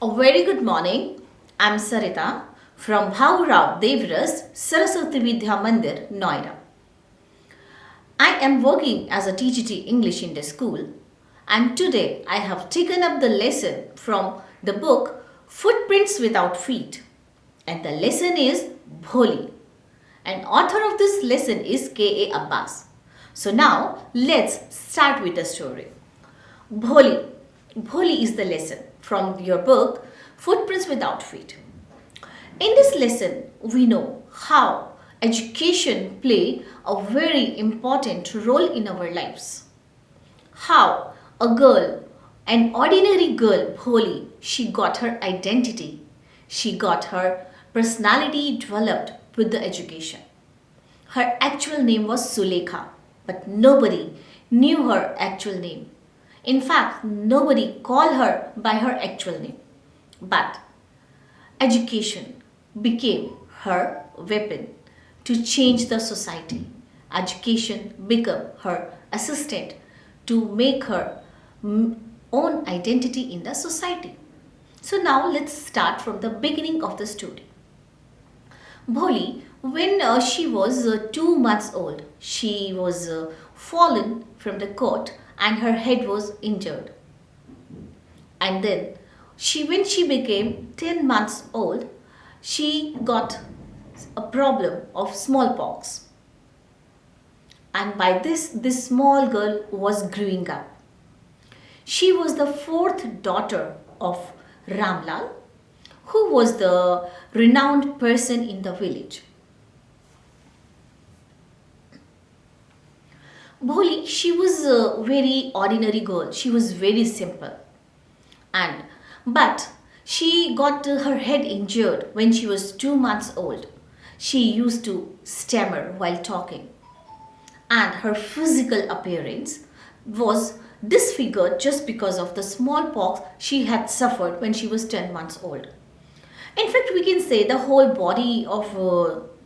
A very good morning. I'm Sarita from Bhaurao Devras Saraswati Vidya Mandir, Noida. I am working as a TGT English in the school, and today I have taken up the lesson from the book Footprints Without Feet, and the lesson is Bholi. And author of this lesson is K.A. Abbas. So now let's start with the story. Bholi. Bholi is the lesson from your book Footprints Without Feet. In this lesson, we know how education play a very important role in our lives. How a girl, an ordinary girl, Bholi, she got her identity. She got her personality developed with the education. Her actual name was Sulekha, but nobody knew her actual name. In fact, nobody called her by her actual name. But education became her weapon to change the society. Education became her assistant to make her own identity in the society. So now let's start from the beginning of the story. Bholi, when she was 2 months old, she was fallen from the cot and her head was injured. And then when she became 10 months old, she got a problem of smallpox. And by this small girl was growing up. She was the fourth daughter of Ramlal, who was the renowned person in the village. Bholi, she was a very ordinary girl. She was very simple. But she got her head injured when she was 2 months old. She used to stammer while talking. And her physical appearance was disfigured just because of the smallpox she had suffered when she was 10 months old. In fact, we can say the whole body of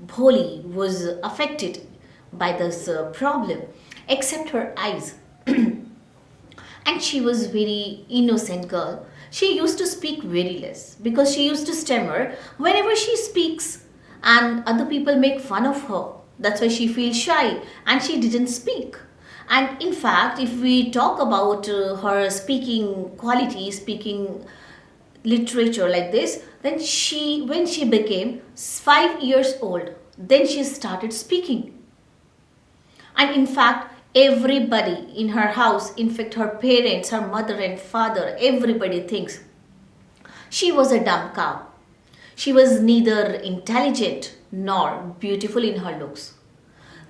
Bholi was affected by this problem, except her eyes. And she was very innocent girl. She used to speak very less because she used to stammer whenever she speaks and other people make fun of her. That's why she feels shy and she didn't speak. And in fact, if we talk about her speaking quality, speaking literature like this, then when she became 5 years old, then she started speaking. And in fact, everybody in her house, in fact her parents, her mother and father, everybody thinks she was a dumb cow. She was neither intelligent nor beautiful in her looks.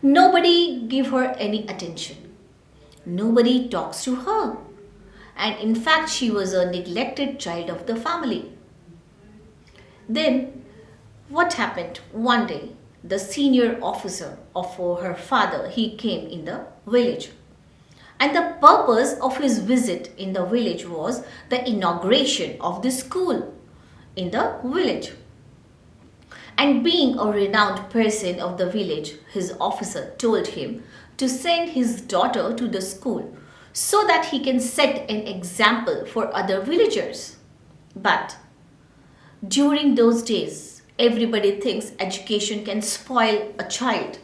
Nobody give her any attention. Nobody talks to her. And in fact, she was a neglected child of the family. Then, what happened? One day, the senior officer of her father, he came in the village. And the purpose of his visit in the village was the inauguration of the school in the village. And being a renowned person of the village, his officer told him to send his daughter to the school so that he can set an example for other villagers. But during those days, everybody thinks education can spoil a child.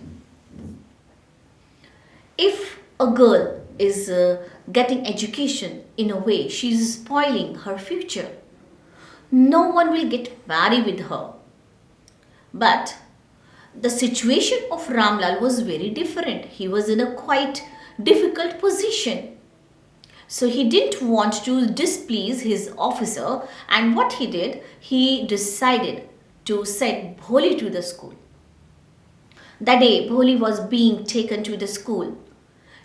If a girl is getting education in a way, she is spoiling her future. No one will get married with her. But the situation of Ramlal was very different. He was in a quite difficult position. So he didn't want to displease his officer, and what he did, he decided to send Bholi to the school. That day, Bholi was being taken to the school.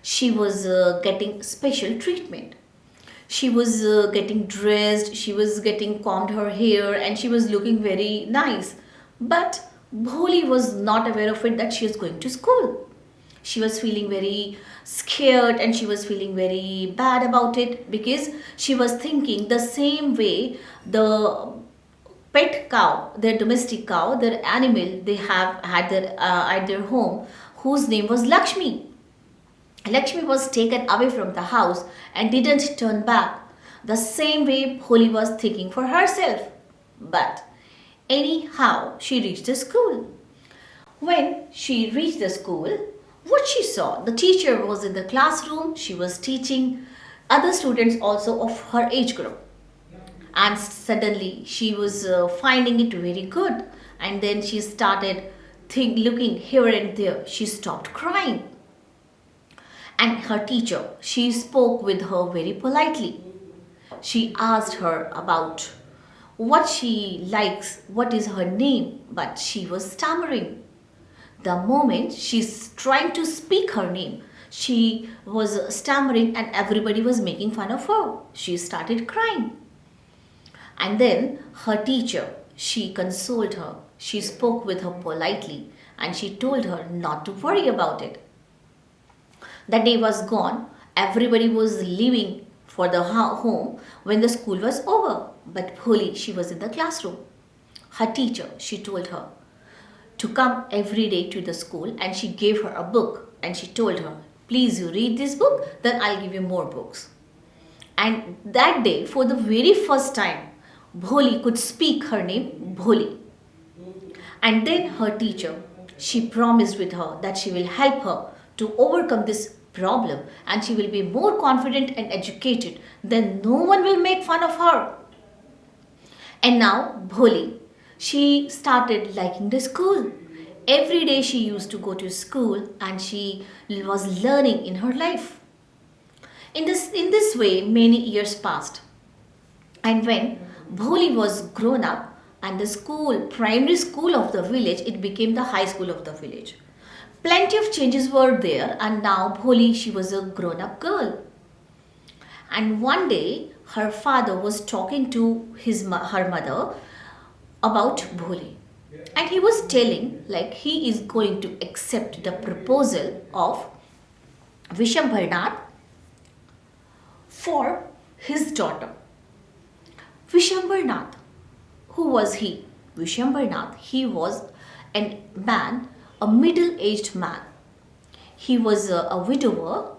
She was getting special treatment. She was getting dressed, she was getting combed her hair, and she was looking very nice. But Bholi was not aware of it that she was going to school. She was feeling very scared and she was feeling very bad about it because she was thinking the same way the pet cow, their domestic cow, their animal they have had at their home, whose name was Lakshmi. Lakshmi was taken away from the house and didn't turn back. the same way Bholi was thinking for herself. But anyhow, she reached the school. When she reached the school, what she saw, the teacher was in the classroom, she was teaching other students also of her age group. And suddenly she was finding it very good. And then she started looking here and there. She stopped crying. And her teacher, she spoke with her very politely. She asked her about what she likes, what is her name, but she was stammering. The moment she's trying to speak her name, she was stammering and everybody was making fun of her. She started crying. And then her teacher, she consoled her. She spoke with her politely and she told her not to worry about it. The day was gone. Everybody was leaving for the home when the school was over. But Bholi, she was in the classroom. Her teacher, she told her to come every day to the school and she gave her a book and she told her, please you read this book, then I'll give you more books. And that day, for the very first time, Bholi could speak her name, Bholi. And then her teacher, she promised with her that she will help her to overcome this problem and she will be more confident and educated. Then no one will make fun of her. And now Bholi, she started liking the school. Every day she used to go to school and she was learning in her life. In this way, many years passed. And when Bholi was grown up and the school, primary school of the village, it became the high school of the village. Plenty of changes were there and now Bholi, she was a grown up girl. And one day her father was talking to her mother about Bholi. And he was telling like he is going to accept the proposal of Vishambharnath for his daughter. Vishambharnath, who was he? Vishambharnath, he was a man, a middle-aged man. He was a widower.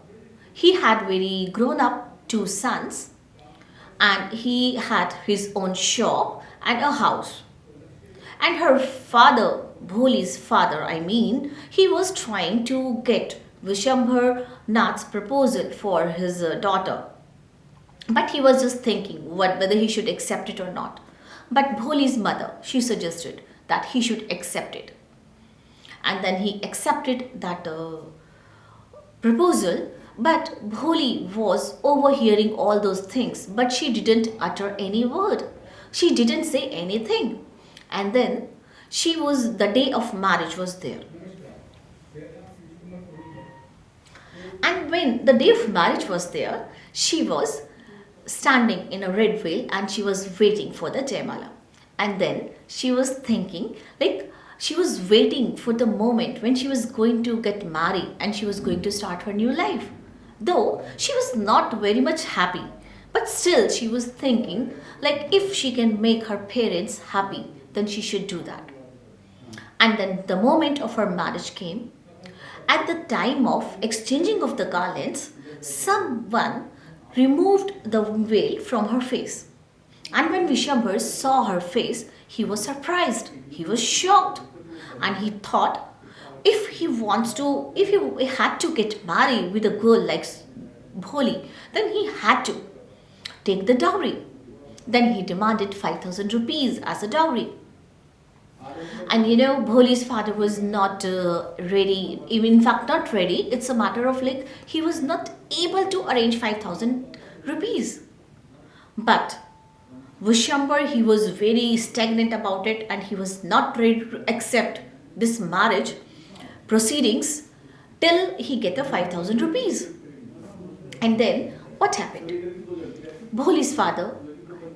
He had very grown up 2 sons and he had his own shop and a house. And her father, Bholi's father, he was trying to get Vishambharnath's proposal for his daughter. But he was just thinking whether he should accept it or not. But Bholi's mother, she suggested that he should accept it. And then he accepted that proposal. But Bholi was overhearing all those things. But she didn't utter any word. She didn't say anything. And then the day of marriage was there. And when the day of marriage was there, she was standing in a red veil and she was waiting for the Jaimala. And then she was thinking, like she was waiting for the moment when she was going to get married and she was going to start her new life. Though she was not very much happy, but still she was thinking like if she can make her parents happy, then she should do that. And then the moment of her marriage came. At the time of exchanging of the garlands, someone removed the veil from her face. And when Vishambhar saw her face, he was surprised. He was shocked. And he thought, if he had to get married with a girl like Bholi, then he had to take the dowry. Then he demanded 5,000 rupees as a dowry. And Bholi's father was not ready, in fact not ready. It's a matter of like he was not able to arrange 5,000 rupees. But Vishambhar, he was very stagnant about it and he was not ready to accept this marriage proceedings till he get the 5,000 rupees. And then what happened? Bholi's father,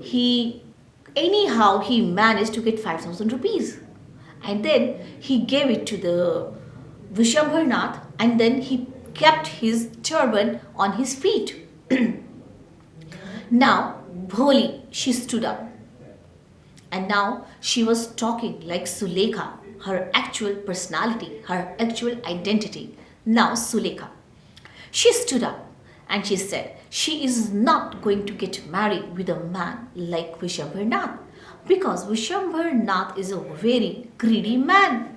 he managed to get 5,000 rupees. And then he gave it to the Vishambharnath and then he kept his turban on his feet. Now Bholi, she stood up. And now she was talking like Sulekha, her actual personality, her actual identity. Now Sulekha. She stood up and she said she is not going to get married with a man like Vishambharnath because Vishambharnath is a very greedy man.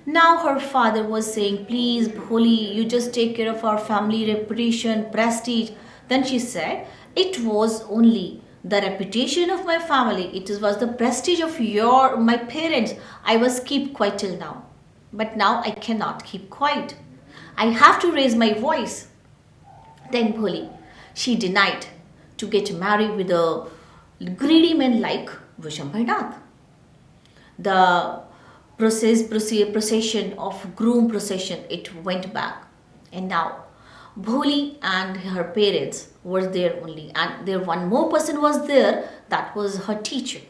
Now her father was saying, please, Bholi, you just take care of our family reputation, prestige. Then she said, it was only the reputation of my family. It was the prestige of my parents. I was keep quiet till now. But now I cannot keep quiet. I have to raise my voice. Then Bholi, she denied to get married with a greedy man like Vishambharnath. The procession of groom procession, it went back, and now Bholi and her parents were there only, and there one more person was there, that was her teacher.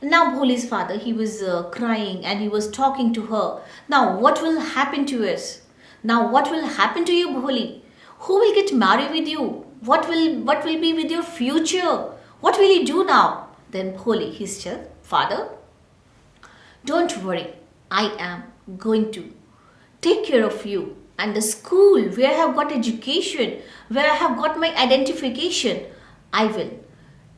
Now Bholi's father, he was crying and he was talking to her. Now what will happen to us? Now what will happen to you, Bholi? Who will get married with you? What will be with your future? What will you do now? Then Bholi, he said, father, don't worry, I am going to take care of you. And the school where I have got education, where I have got my identification, I will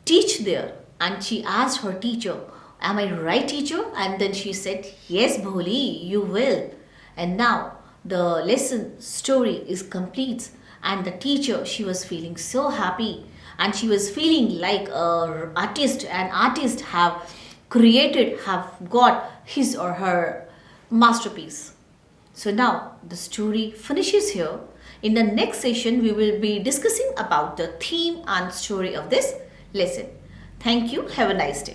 teach there. And she asked her teacher, am I right, teacher? And then she said, yes, Bholi, you will. And now the lesson story is complete. And the teacher, she was feeling so happy. And she was feeling like an artist have created, have got his or her masterpiece. So now the story finishes here. In the next session, we will be discussing about the theme and story of this lesson. Thank you. Have a nice day.